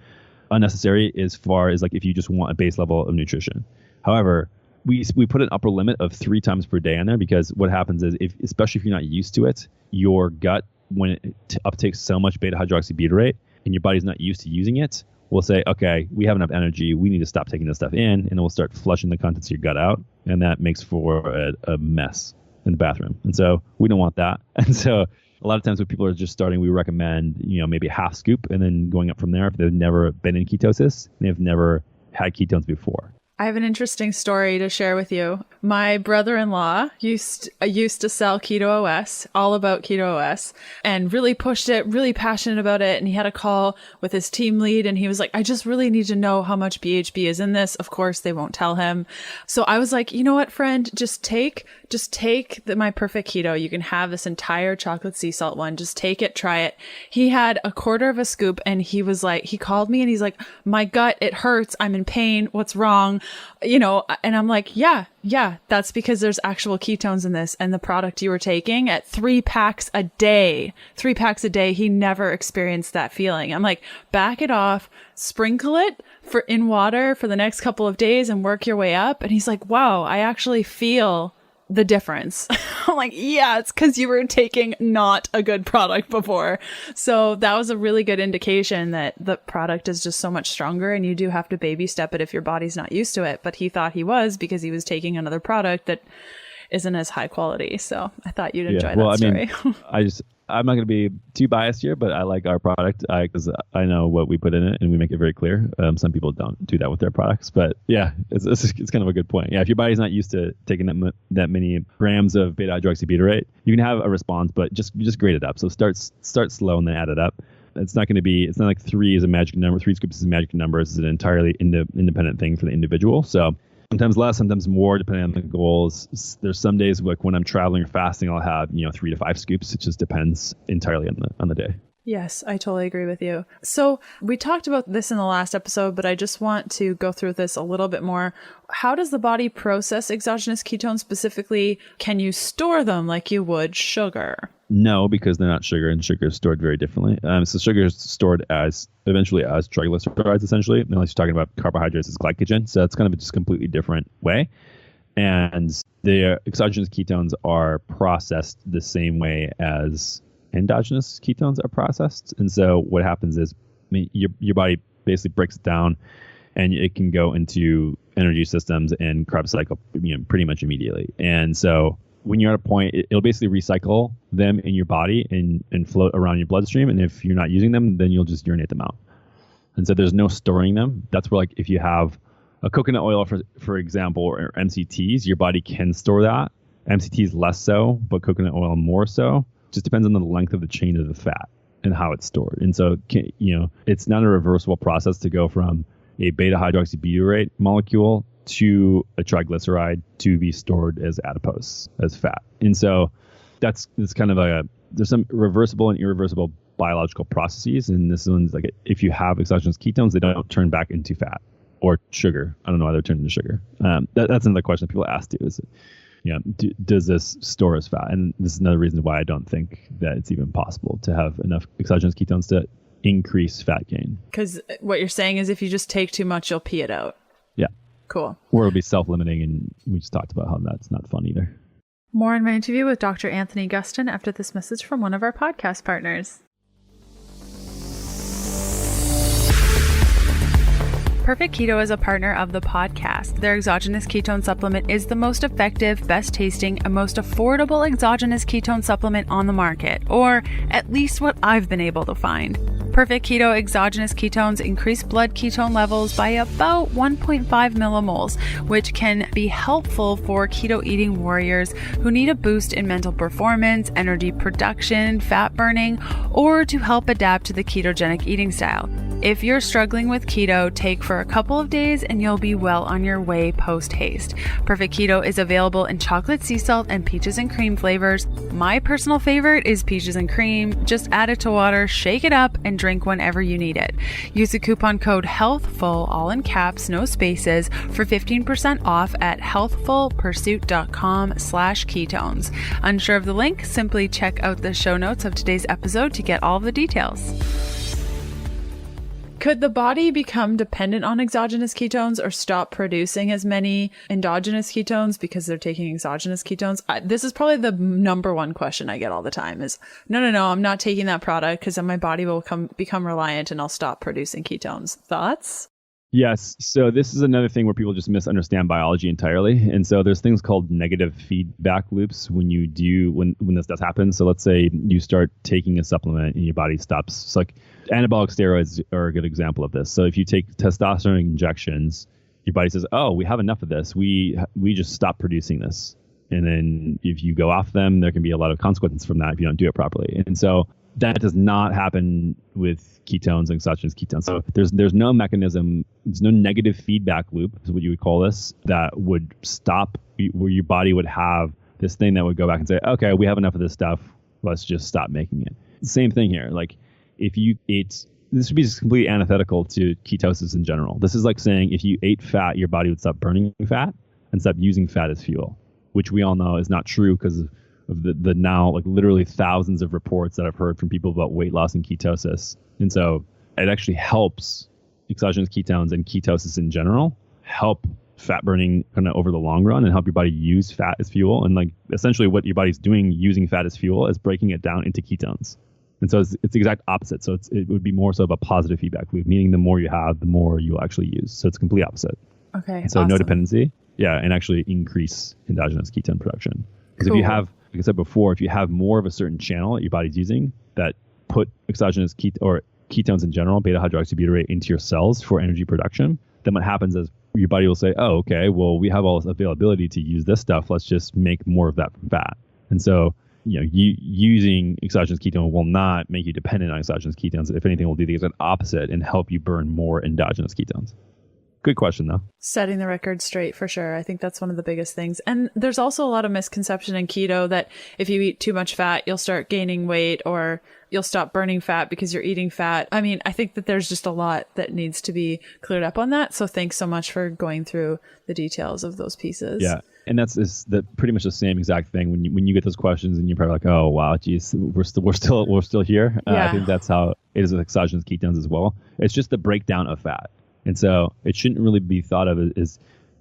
unnecessary as far as like if you just want a base level of nutrition. However, we put an upper limit of 3 times per day on there because what happens is, especially if you're not used to it, your gut, when it uptakes so much beta hydroxybutyrate and your body's not used to using it, will say, okay, we have enough energy, we need to stop taking this stuff in, and it will start flushing the contents of your gut out, and that makes for a mess in the bathroom. And so we don't want that. And so a lot of times when people are just starting, we recommend maybe a half scoop and then going up from there if they've never been in ketosis, they've never had ketones before. I have an interesting story to share with you. My brother-in-law used to sell Keto OS, all about Keto OS, and really pushed it, really passionate about it. And he had a call with his team lead and he was like, I just really need to know how much BHB is in this. Of course, they won't tell him. So I was like, you know what, friend, just take my perfect keto. You can have this entire chocolate sea salt one. Just take it, try it. He had a quarter of a scoop and he was like, he called me and he's like, my gut, it hurts. I'm in pain. What's wrong? And I'm like, yeah, that's because there's actual ketones in this, and the product you were taking at 3 packs a day, he never experienced that feeling. I'm like, back it off, sprinkle it in water for the next couple of days and work your way up. And he's like, wow, I actually feel the difference. I'm like, yeah, it's because you were taking not a good product before. So that was a really good indication that the product is just so much stronger, and you do have to baby step it if your body's not used to it. But he thought he was, because he was taking another product that isn't as high quality. So I thought you'd enjoy that story. I mean, I'm not going to be too biased here, but I like our product because I know what we put in it and we make it very clear. Some people don't do that with their products, but yeah, it's kind of a good point. Yeah, if your body's not used to taking that many grams of beta hydroxybutyrate, you can have a response, but just grade it up. So start slow and then add it up. It's not like 3 is a magic number. 3 scoops is a magic number. It's an entirely independent thing for the individual. So sometimes less, sometimes more, depending on the goals. There's some days like when I'm traveling or fasting, I'll have 3 to 5 scoops. It just depends entirely on the day. Yes, I totally agree with you. So we talked about this in the last episode, but I just want to go through this a little bit more. How does the body process exogenous ketones specifically? Can you store them like you would sugar? No, because they're not sugar, and sugar is stored very differently. So sugar is stored eventually as triglycerides, essentially, unless you're talking about carbohydrates as glycogen. So it's kind of just a completely different way. And the exogenous ketones are processed the same way as endogenous ketones are processed. And so what happens is, your body basically breaks it down, and it can go into energy systems and Krebs cycle pretty much immediately. And so when you're at a point, it'll basically recycle them in your body and float around your bloodstream. And if you're not using them, then you'll just urinate them out. And so there's no storing them. That's where, like, if you have a coconut oil, for example, or MCTs, your body can store that. MCTs less so, but coconut oil more so. Just depends on the length of the chain of the fat and how it's stored. And so, it's not a reversible process to go from a beta hydroxybutyrate molecule to a triglyceride to be stored as adipose, as fat. And so that's kind of there's some reversible and irreversible biological processes. And this one's like, if you have exogenous ketones, they don't turn back into fat or sugar. I don't know why they're turned into sugar. That's another question that people ask too, is, does this store as fat? And this is another reason why I don't think that it's even possible to have enough exogenous ketones to increase fat gain. Because what you're saying is if you just take too much, you'll pee it out. Yeah. Cool. Or it'll be self-limiting, and we just talked about how that's not fun either. More in my interview with Dr. Anthony Gustin after this message from one of our podcast partners. Perfect Keto is a partner of the podcast. Their exogenous ketone supplement is the most effective, best tasting, and most affordable exogenous ketone supplement on the market, or at least what I've been able to find. Perfect Keto exogenous ketones increase blood ketone levels by about 1.5 millimoles, which can be helpful for keto eating warriors who need a boost in mental performance, energy production, fat burning, or to help adapt to the ketogenic eating style. If you're struggling with keto, take for a couple of days and you'll be well on your way post-haste. Perfect Keto is available in chocolate sea salt and peaches and cream flavors. My personal favorite is peaches and cream. Just add it to water, shake it up, and drink whenever you need it. Use the coupon code HEALTHFUL, all in caps, no spaces, for 15% off at healthfulpursuit.com/ketones. Unsure of the link? Simply check out the show notes of today's episode to get all the details. Could the body become dependent on exogenous ketones or stop producing as many endogenous ketones because they're taking exogenous ketones? This is probably the number one question I get all the time is, no, I'm not taking that product because then my body will become reliant and I'll stop producing ketones. Thoughts? Yes. So this is another thing where people just misunderstand biology entirely. And so there's things called negative feedback loops when this does happen. So let's say you start taking a supplement and your body stops. It's like anabolic steroids are a good example of this. So if you take testosterone injections, your body says, oh, we have enough of this. We just stop producing this. And then if you go off them, there can be a lot of consequences from that if you don't do it properly. And so that does not happen with ketones and exogenous ketones. So there's no mechanism, there's no negative feedback loop, is what you would call this, that would stop, where your body would have this thing that would go back and say, okay, we have enough of this stuff, let's just stop making it. Same thing here. Like if you ate, this would be just completely antithetical to ketosis in general. This is like saying if you ate fat, your body would stop burning fat and stop using fat as fuel, which we all know is not true because of the now like literally thousands of reports that I've heard from people about weight loss and ketosis. And so it actually helps exogenous ketones and ketosis in general help fat burning kind of over the long run and help your body use fat as fuel. And like essentially what your body's doing using fat as fuel is breaking it down into ketones. And so it's the exact opposite. So it would be more so of a positive feedback loop, meaning the more you have, the more you'll actually use. So it's complete opposite. Okay. And so awesome. No dependency. Yeah. And actually increase endogenous ketone production. Because cool. If you have, like I said before, if you have more of a certain channel that your body's using that put exogenous or ketones in general, beta hydroxybutyrate, into your cells for energy production, then what happens is your body will say, oh, okay, well, we have all this availability to use this stuff. Let's just make more of that from fat. And so, using exogenous ketone will not make you dependent on exogenous ketones. If anything, will do the exact opposite and help you burn more endogenous ketones. Good question, though. Setting the record straight for sure. I think that's one of the biggest things. And there's also a lot of misconception in keto that if you eat too much fat, you'll start gaining weight or you'll stop burning fat because you're eating fat. I mean, I think that there's just a lot that needs to be cleared up on that. So thanks so much for going through the details of those pieces. Yeah. And that's pretty much the same exact thing when you get those questions and you're probably like, oh wow, geez, we're still here. Yeah. I think that's how it is with exogenous ketones as well. It's just the breakdown of fat. And so it shouldn't really be thought of as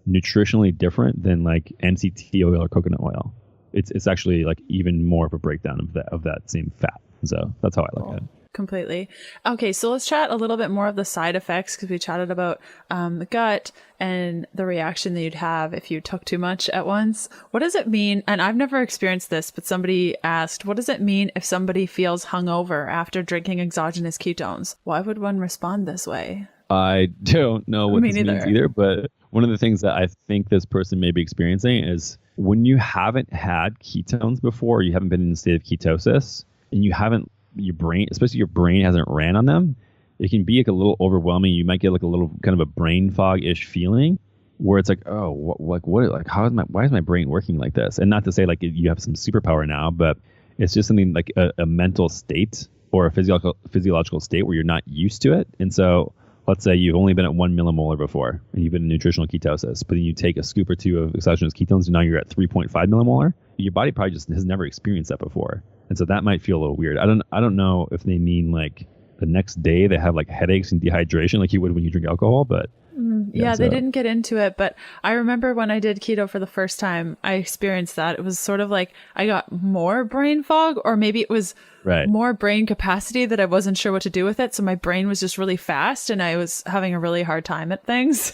nutritionally different than like MCT oil or coconut oil. It's actually like even more of a breakdown of that same fat. So that's how I look at it. Completely. Okay, so let's chat a little bit more of the side effects because we chatted about the gut and the reaction that you'd have if you took too much at once. What does it mean? And I've never experienced this, but somebody asked, what does it mean if somebody feels hungover after drinking exogenous ketones? Why would one respond this way? I don't know what this means either, but one of the things that I think this person may be experiencing is when you haven't had ketones before, you haven't been in a state of ketosis, and you haven't, your brain, especially your brain hasn't ran on them, it can be like a little overwhelming. You might get like a little kind of a brain fog-ish feeling where it's like, oh, why is my brain working like this? And not to say like you have some superpower now, but It's just something like a mental state or a physiological state where you're not used to it. And so let's say you've only been at 1 millimolar before and you've been in nutritional ketosis, but then you take a scoop or two of exogenous ketones and now you're at 3.5 millimolar. Your body probably just has never experienced that before. And so that might feel a little weird. I don't know if they mean like the next day they have like headaches and dehydration like you would when you drink alcohol, but they didn't get into it, but I remember when I did keto for the first time, I experienced that. It was sort of like I got more brain fog, or maybe it was more brain capacity that I wasn't sure what to do with it. So my brain was just really fast and I was having a really hard time at things.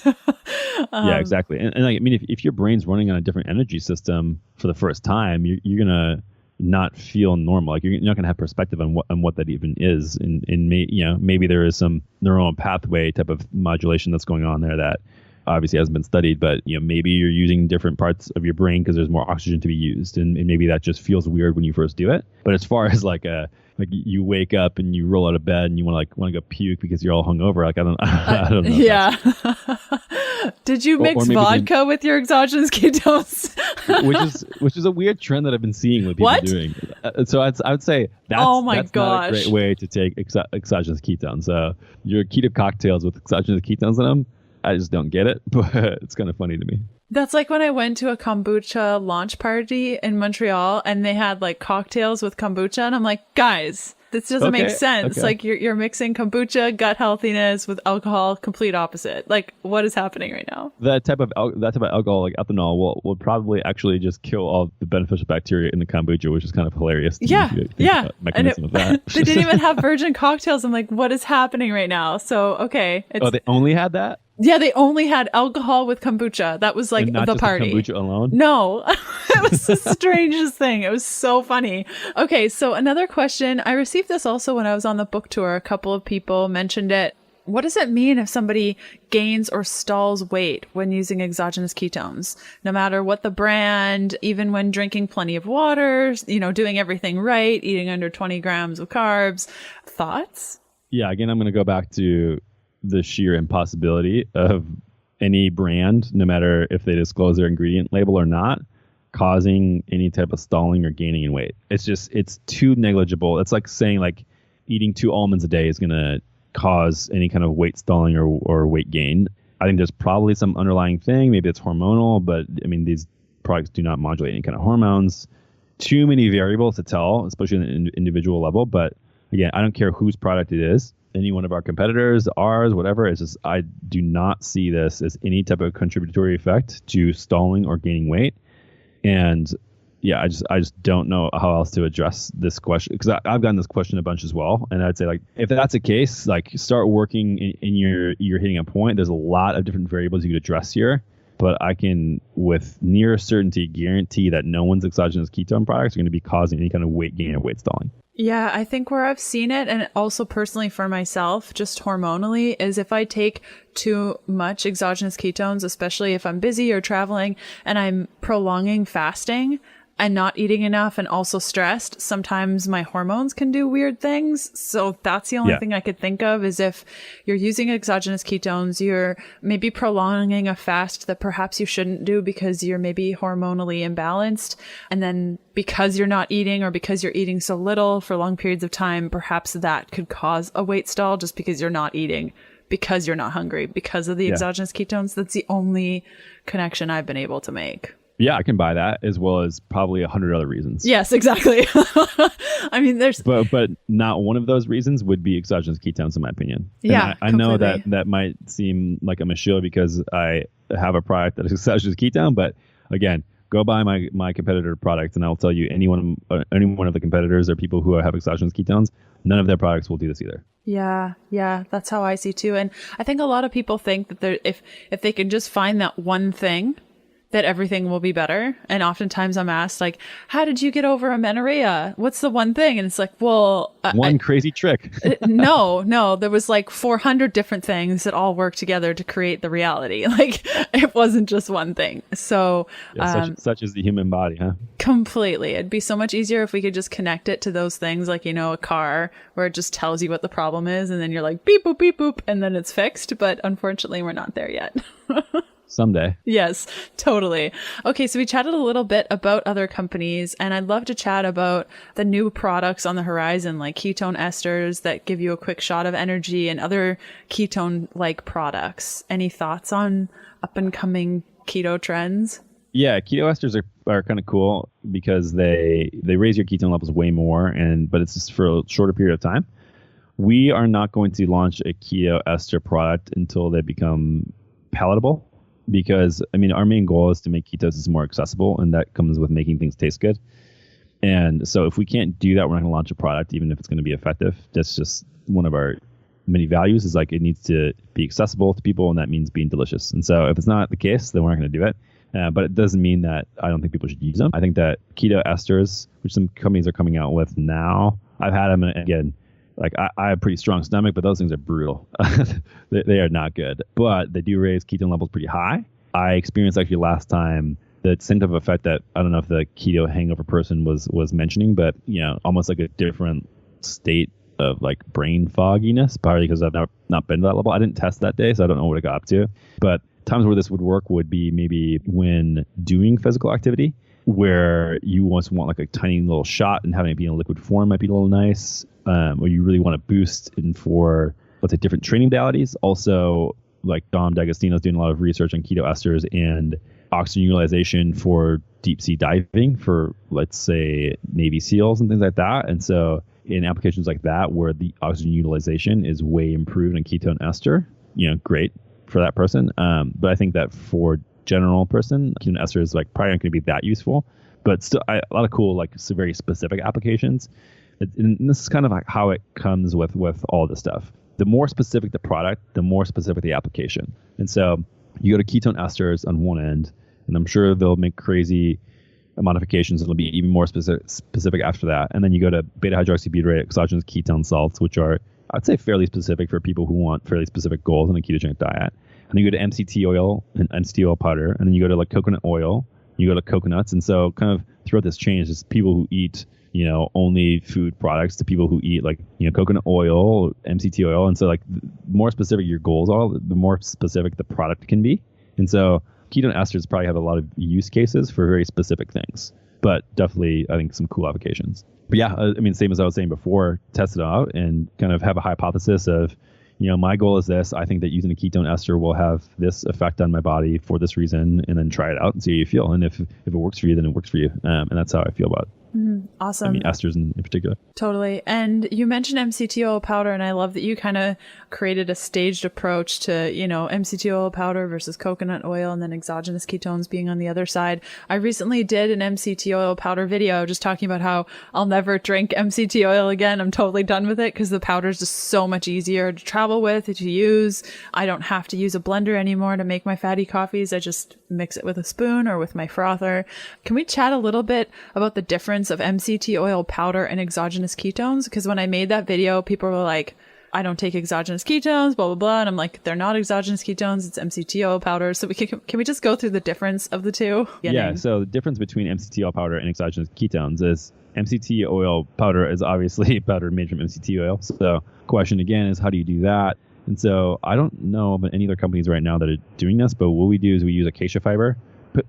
Yeah, exactly. And like, I mean, if your brain's running on a different energy system for the first time, you're going to not feel normal. Like you're not going to have perspective on what that even is. And maybe there is some neuronal pathway type of modulation that's going on there that obviously hasn't been studied, but maybe you're using different parts of your brain because there's more oxygen to be used. And maybe that just feels weird when you first do it. But as far as like you wake up and you roll out of bed and you want to go puke because you're all hungover, like I don't know. Yeah. Did you mix vodka with your exogenous ketones? which is a weird trend that I've been seeing with people doing. So I would say that's not a great way to take exogenous ketones. Your keto cocktails with exogenous ketones in them, I just don't get it, but it's kind of funny to me. That's like when I went to a kombucha launch party in Montreal and they had like cocktails with kombucha and I'm like, guys, this doesn't make sense. Okay. Like you're mixing kombucha, gut healthiness with alcohol, complete opposite. Like what is happening right now? That type of alcohol, like ethanol, will probably actually just kill all the beneficial bacteria in the kombucha, which is kind of hilarious. Yeah. Mechanism of that. They didn't even have virgin cocktails. I'm like, what is happening right now? So, okay. They only had that? Yeah, they only had alcohol with kombucha. That was like the party. The kombucha alone? No, it was the strangest thing. It was so funny. Okay, so another question. I received this also when I was on the book tour. A couple of people mentioned it. What does it mean if somebody gains or stalls weight when using exogenous ketones? No matter what the brand, even when drinking plenty of water, doing everything right, eating under 20 grams of carbs. Thoughts? Yeah, again, I'm going to go back to the sheer impossibility of any brand, no matter if they disclose their ingredient label or not, causing any type of stalling or gaining in weight. It's too negligible. It's like saying like eating 2 almonds a day is going to cause any kind of weight stalling or weight gain. I think there's probably some underlying thing. Maybe it's hormonal, but I mean, these products do not modulate any kind of hormones. Too many variables to tell, especially on an individual level. But again, I don't care whose product it is. Any one of our competitors, ours, whatever. It's just, I do not see this as any type of contributory effect to stalling or gaining weight. And yeah, I just don't know how else to address this question, because I've gotten this question a bunch as well. And I'd say like, if that's the case, like start working in you're hitting a point. There's a lot of different variables you could address here, but I can with near certainty guarantee that no one's exogenous ketone products are going to be causing any kind of weight gain or weight stalling. Yeah, I think where I've seen it, and also personally for myself, just hormonally, is if I take too much exogenous ketones, especially if I'm busy or traveling and I'm prolonging fasting and not eating enough and also stressed, sometimes my hormones can do weird things. So that's the only thing I could think of, is if you're using exogenous ketones, you're maybe prolonging a fast that perhaps you shouldn't do because you're maybe hormonally imbalanced. And then because you're not eating, or because you're eating so little for long periods of time, perhaps that could cause a weight stall just because you're not eating, because you're not hungry, because of the exogenous ketones. That's the only connection I've been able to make. Yeah, I can buy that, as well as probably 100 other reasons. Yes, exactly. I mean, there's... But not one of those reasons would be exogenous ketones, in my opinion. Yeah, I know that might seem like I'm a shill because I have a product that is exogenous ketone, but again, go buy my competitor product and I'll tell you any one of the competitors or people who have exogenous ketones, none of their products will do this either. Yeah, that's how I see too. And I think a lot of people think that if they can just find that one thing, that everything will be better. And oftentimes I'm asked like, how did you get over amenorrhea? What's the one thing? And it's like, well, crazy trick. No, there was like 400 different things that all work together to create the reality. Like it wasn't just one thing. So such is the human body, huh? Completely. It'd be so much easier if we could just connect it to those things, like, a car where it just tells you what the problem is. And then you're like, beep, boop, beep, boop, and then it's fixed. But unfortunately, we're not there yet. Someday. Yes, totally. Okay, so we chatted a little bit about other companies, and I'd love to chat about the new products on the horizon, like ketone esters that give you a quick shot of energy and other ketone-like products. Any thoughts on up-and-coming keto trends? Yeah, keto esters are kind of cool because they raise your ketone levels way more, but it's just for a shorter period of time. We are not going to launch a keto ester product until they become palatable. Because, I mean, our main goal is to make ketosis more accessible, and that comes with making things taste good. And so if we can't do that, we're not going to launch a product, even if it's going to be effective. That's just one of our many values, is like it needs to be accessible to people, and that means being delicious. And so if it's not the case, then we're not going to do it. But it doesn't mean that I don't think people should use them. I think that keto esters, which some companies are coming out with now, I've had them, again, like I have a pretty strong stomach, but those things are brutal. they are not good, but they do raise ketone levels pretty high. I experienced actually last time the same type of effect that I don't know if the keto hangover person was mentioning, but almost like a different state of like brain fogginess, partly because I've not been to that level. I didn't test that day, so I don't know what it got up to. But times where this would work would be maybe when doing physical activity, where you want like a tiny little shot, and having it be in a liquid form might be a little nice. Or you really want to boost in for, let's say, different training modalities. Also, like Dom D'Agostino is doing a lot of research on keto esters and oxygen utilization for deep sea diving for, let's say, Navy SEALs and things like that. And so in applications like that, where the oxygen utilization is way improved in ketone ester, great for that person. But I think that for general person, ketone ester is like probably not going to be that useful, but still a lot of cool, like very specific applications. And this is kind of like how it comes with all this stuff. The more specific the product, the more specific the application. And so you go to ketone esters on one end, and I'm sure they'll make crazy modifications. It'll be even more specific after that. And then you go to beta-hydroxybutyrate exogenous ketone salts, which are, I'd say, fairly specific for people who want fairly specific goals in a ketogenic diet. And then you go to MCT oil and MCT oil powder. And then you go to like coconut oil. You go to coconuts. And so kind of throughout this change, there's people who eat only food products to people who eat like, coconut oil, MCT oil. And so like the more specific your goals are, the more specific the product can be. And so ketone esters probably have a lot of use cases for very specific things, but definitely I think some cool applications. But yeah, I mean, same as I was saying before, test it out and kind of have a hypothesis of, my goal is this. I think that using a ketone ester will have this effect on my body for this reason, and then try it out and see how you feel. And if it works for you, then it works for you. And that's how I feel about it. Awesome. I mean, esters in particular. Totally. And you mentioned MCT oil powder, and I love that you kind of created a staged approach to, MCT oil powder versus coconut oil, and then exogenous ketones being on the other side. I recently did an MCT oil powder video just talking about how I'll never drink MCT oil again. I'm totally done with it because the powder is just so much easier to travel with, to use. I don't have to use a blender anymore to make my fatty coffees. I just mix it with a spoon or with my frother. Can we chat a little bit about the difference of MCT oil powder and exogenous ketones? Because when I made that video, people were like, I don't take exogenous ketones, blah, blah, blah. And I'm like, they're not exogenous ketones, it's MCT oil powder. So can we just go through the difference of the two? Yeah, so the difference between MCT oil powder and exogenous ketones is MCT oil powder is obviously powder made from MCT oil. So the question again is, how do you do that? And so I don't know of any other companies right now that are doing this, but what we do is we use acacia fiber.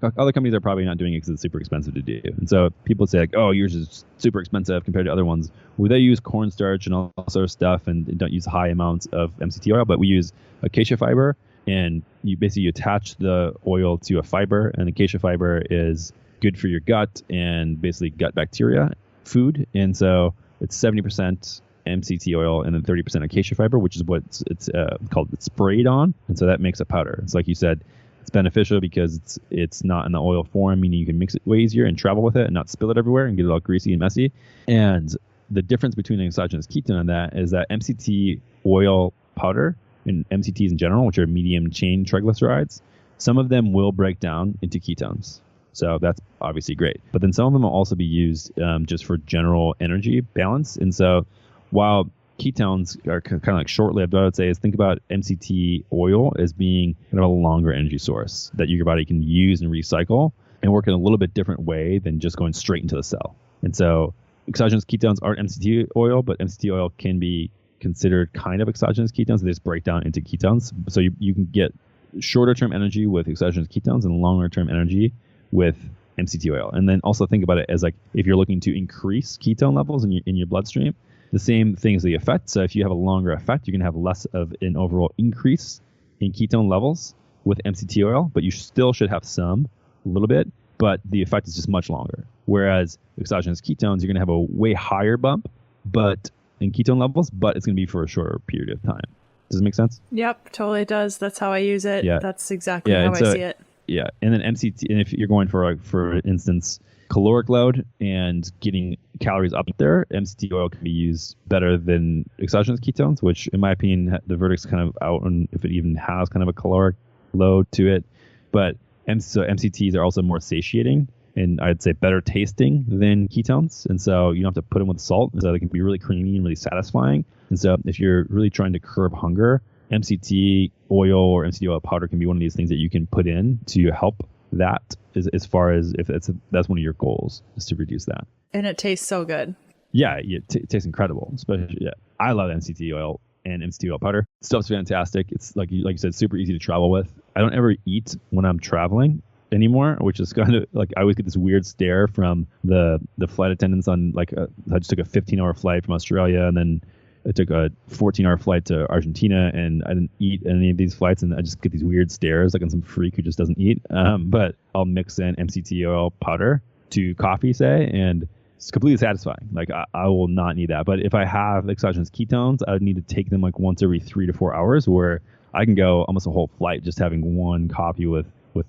Other companies are probably not doing it because it's super expensive to do. And so people say like, oh, yours is super expensive compared to other ones. Well, they use cornstarch and all sort of stuff and don't use high amounts of MCT oil, but we use acacia fiber, and you basically attach the oil to a fiber, and acacia fiber is good for your gut and basically gut bacteria food. And so it's 70% MCT oil and then 30% acacia fiber, which is what it's called. It's sprayed on. And so that makes a powder. It's like you said, it's beneficial because it's not in the oil form, meaning you can mix it way easier and travel with it and not spill it everywhere and get it all greasy and messy. And the difference between an exogenous ketone and that is that MCT oil powder and MCTs in general, which are medium chain triglycerides, some of them will break down into ketones. So that's obviously great. But then some of them will also be used just for general energy balance. And so while ketones are kind of like short-lived, what I would say is think about MCT oil as being kind of a longer energy source that your body can use and recycle and work in a little bit different way than just going straight into the cell. And so exogenous ketones aren't MCT oil, but MCT oil can be considered kind of exogenous ketones. They just break down into ketones. So you can get shorter term energy with exogenous ketones and longer term energy with MCT oil. And then also think about it as like if you're looking to increase ketone levels in your bloodstream, the same thing is the effect. So if you have a longer effect, you can have less of an overall increase in ketone levels with MCT oil, but you still should have some, a little bit, but the effect is just much longer. Whereas exogenous ketones, you're going to have a way higher bump, but in ketone levels, but it's going to be for a shorter period of time. Does it make sense? Yep, totally does. That's how I use it. Yeah. That's exactly how I see it. Yeah. And then MCT, and if you're going for instance, caloric load and getting calories up there, MCT oil can be used better than exogenous ketones, which in my opinion, the verdict's kind of out on if it even has kind of a caloric load to it. But so MCTs are also more satiating and I'd say better tasting than ketones. And so you don't have to put them with salt. And so they can be really creamy and really satisfying. And so if you're really trying to curb hunger, MCT oil or MCT oil powder can be one of these things that you can put in to help that as far as if that's one of your goals is to reduce that. And it tastes so good. Yeah, it tastes incredible. Especially, yeah, I love MCT oil and MCT oil powder. Stuff's fantastic. It's like you said, super easy to travel with. I don't ever eat when I'm traveling anymore, which is kind of like I always get this weird stare from the flight attendants on like I just took a 15-hour flight from Australia and then I took a 14-hour flight to Argentina and I didn't eat any of these flights and I just get these weird stares like on some freak who just doesn't eat. But I'll mix in MCT oil powder to coffee, say, and it's completely satisfying. Like I will not need that. But if I have exogenous ketones, I would need to take them like once every 3 to 4 hours where I can go almost a whole flight just having one coffee with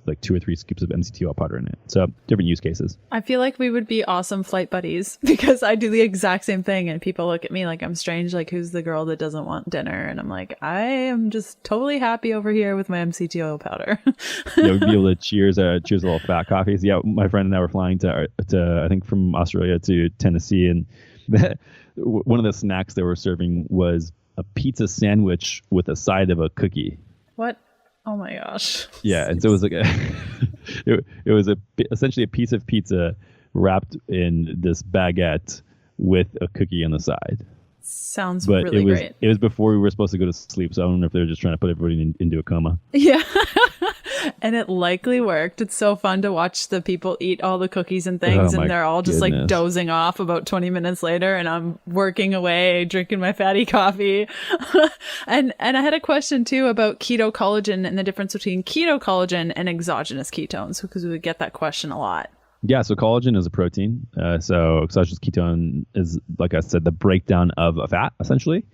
like 2 or 3 scoops of MCT oil powder in it. So different use cases. I feel like we would be awesome flight buddies because I do the exact same thing and people look at me like I'm strange, like who's the girl that doesn't want dinner? And I'm like, I am just totally happy over here with my MCT oil powder. Yeah, we'd be able to cheers a little fat coffees. Yeah, my friend and I were flying to I think from Australia to Tennessee, and one of the snacks they were serving was a pizza sandwich with a side of a cookie. What? Oh my gosh. Yeah, and so it was like it was essentially a piece of pizza wrapped in this baguette with a cookie on the side. Sounds really great. It was before we were supposed to go to sleep, so I don't know if they were just trying to put everybody into a coma. Yeah. And it likely worked. It's so fun to watch the people eat all the cookies and things, and they're all just like dozing off about 20 minutes later, and I'm working away, drinking my fatty coffee. And I had a question too about keto collagen and the difference between keto collagen and exogenous ketones, because we would get that question a lot. Yeah, so collagen is a protein. So exogenous ketone is, like I said, the breakdown of a fat, essentially.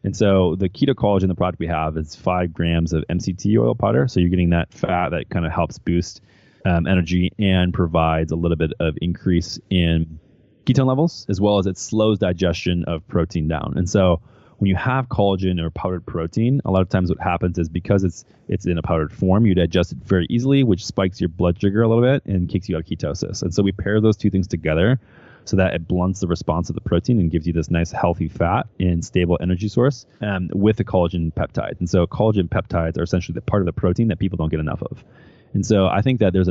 And so the keto collagen, the product we have, is 5 grams of MCT oil powder. So you're getting that fat that kind of helps boost energy and provides a little bit of increase in ketone levels, as well as it slows digestion of protein down. And so when you have collagen or powdered protein, a lot of times what happens is because it's in a powdered form, you digest it very easily, which spikes your blood sugar a little bit and kicks you out of ketosis. And so we pair those two things together so that it blunts the response of the protein and gives you this nice healthy fat and stable energy source with the collagen peptide. And so collagen peptides are essentially the part of the protein that people don't get enough of. And so I think that there's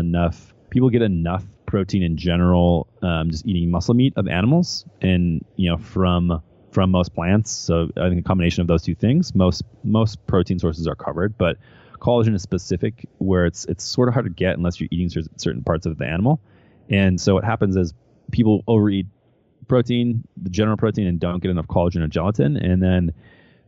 people get enough protein in general just eating muscle meat of animals and, from most plants. So I think a combination of those two things, most protein sources are covered, but collagen is specific where it's sort of hard to get unless you're eating certain parts of the animal. And so what happens is people overeat protein, the general protein, and don't get enough collagen or gelatin, and then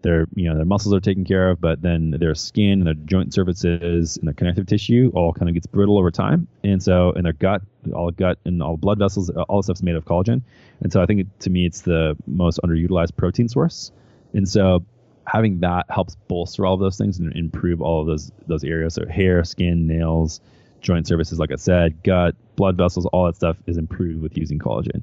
their muscles are taken care of, but then their skin and their joint surfaces and their connective tissue all kind of gets brittle over time. And so in their gut and all blood vessels, all the stuff's made of collagen. And so I think to me it's the most underutilized protein source. And so having that helps bolster all of those things and improve all of those areas. So hair, skin, nails, joint surfaces, like I said, gut, blood vessels, all that stuff is improved with using collagen.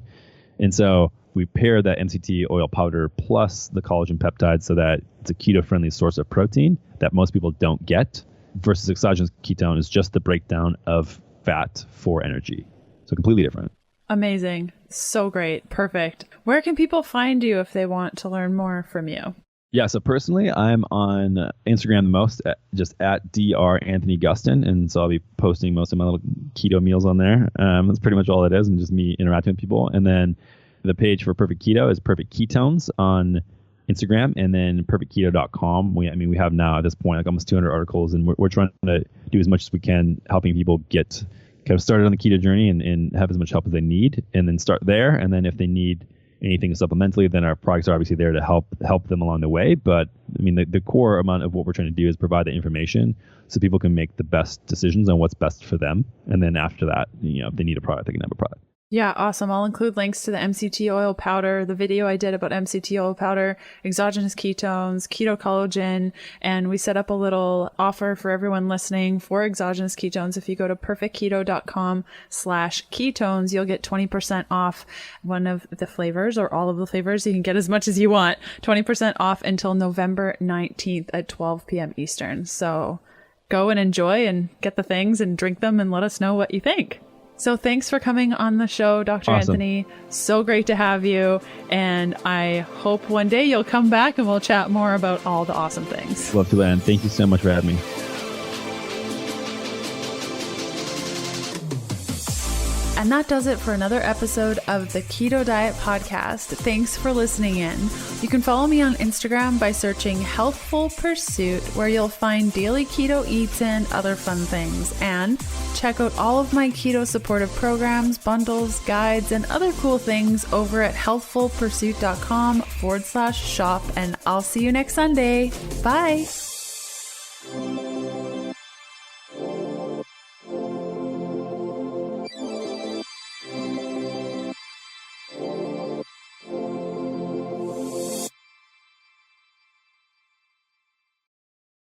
And so we pair that MCT oil powder plus the collagen peptide so that it's a keto-friendly source of protein that most people don't get, versus exogenous ketone is just the breakdown of fat for energy. So completely different. Amazing. So great. Perfect. Where can people find you if they want to learn more from you? Yeah, so personally, I'm on Instagram the most, just at Dr. Anthony Gustin, and so I'll be posting most of my little keto meals on there. That's pretty much all it is, and just me interacting with people. And then the page for Perfect Keto is Perfect Ketones on Instagram, and then perfectketo.com. We have now at this point like almost 200 articles, and we're trying to do as much as we can helping people get kind of started on the keto journey and have as much help as they need, and then start there. And then if they need anything supplementally, then our products are obviously there to help them along the way. But I mean, the core amount of what we're trying to do is provide the information so people can make the best decisions on what's best for them. And then after that, if they need a product, they can have a product. Yeah, awesome. I'll include links to the MCT oil powder, the video I did about MCT oil powder, exogenous ketones, keto collagen, and we set up a little offer for everyone listening for exogenous ketones. If you go to perfectketo.com/ketones, you'll get 20% off one of the flavors or all of the flavors. You can get as much as you want, 20% off until November 19th at 12 p.m. Eastern. So go and enjoy and get the things and drink them and let us know what you think. So thanks for coming on the show, Dr. Awesome. Anthony. So great to have you. And I hope one day you'll come back and we'll chat more about all the awesome things. Love to, Lan. Thank you so much for having me. And that does it for another episode of the Keto Diet Podcast. Thanks for listening in. You can follow me on Instagram by searching Healthful Pursuit, where you'll find daily keto eats and other fun things. And check out all of my keto supportive programs, bundles, guides, and other cool things over at healthfulpursuit.com/shop. And I'll see you next Sunday. Bye.